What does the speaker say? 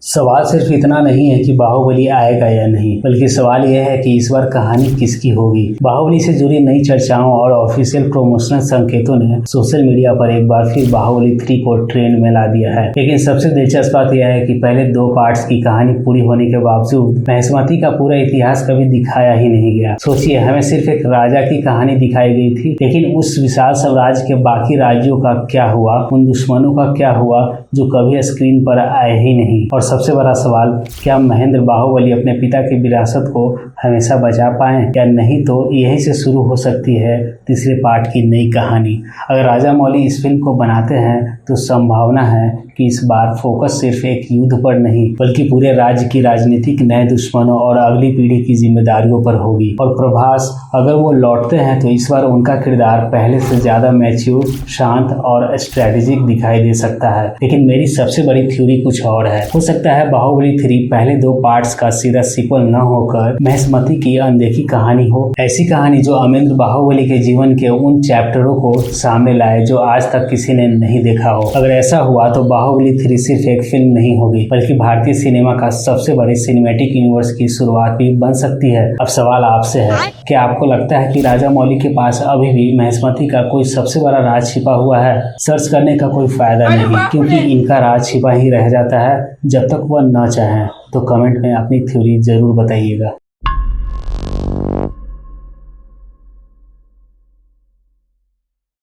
सवाल सिर्फ इतना नहीं है कि बाहुबली आएगा या नहीं, बल्कि सवाल यह है कि इस बार कहानी किसकी होगी। बाहुबली से जुड़ी नई चर्चाओं और ऑफिशियल प्रमोशनल संकेतों ने सोशल मीडिया पर एक बार फिर बाहुबली 3 को ट्रेंड में ला दिया है। लेकिन सबसे दिलचस्प बात यह है कि पहले 2 पार्ट्स की कहानी पूरी होने के बावजूद महिष्मती का पूरा इतिहास कभी दिखाया ही नहीं गया। सोचिए, हमें सिर्फ एक राजा की कहानी दिखाई गई थी, लेकिन उस विशाल साम्राज्य के बाकी राज्यों का क्या हुआ, उन दुश्मनों का क्या हुआ जो कभी स्क्रीन पर आए ही नहीं। और सबसे बड़ा सवाल, क्या महेंद्र बाहुबली अपने पिता की विरासत को हमेशा बचा पाए या नहीं। तो यहीं से शुरू हो सकती है तीसरे पार्ट की नई कहानी। अगर राजा मौली इस फिल्म को बनाते हैं तो संभावना है कि इस बार फोकस सिर्फ एक युद्ध पर नहीं, बल्कि पूरे राज्य की राजनीतिक नए दुश्मनों और अगली पीढ़ी की जिम्मेदारियों पर होगी। और प्रभास, अगर वो लौटते हैं तो इस बार उनका किरदार पहले से ज्यादा मैच्योर, शांत और स्ट्रेटेजिक दिखाई दे सकता है। लेकिन मेरी सबसे बड़ी थ्योरी कुछ और है। हो सकता है बाहुबली 3 पहले 2 पार्ट्स का सीधा सीक्वल न होकर महिष्मती की अनदेखी कहानी हो। ऐसी कहानी जो अमरेंद्र बाहुबली के जीवन के उन चैप्टरों को सामने लाए जो आज तक किसी ने नहीं देखा हो। अगर ऐसा हुआ तो बाहुबली 3 सिर्फ एक फिल्म नहीं होगी, बल्कि भारतीय सिनेमा का सबसे बड़े सिनेमैटिक यूनिवर्स की शुरुआत भी बन सकती है। अब सवाल आपसे है, क्या आपको लगता है कि राजा मौली के पास अभी भी महिष्मती का कोई सबसे बड़ा राज छिपा हुआ है? सर्च करने का कोई फायदा नहीं, क्योंकि इनका राज छिपा ही रह जाता है जब तक वह न चाहें। तो कमेंट में अपनी थ्योरी जरूर बताइएगा।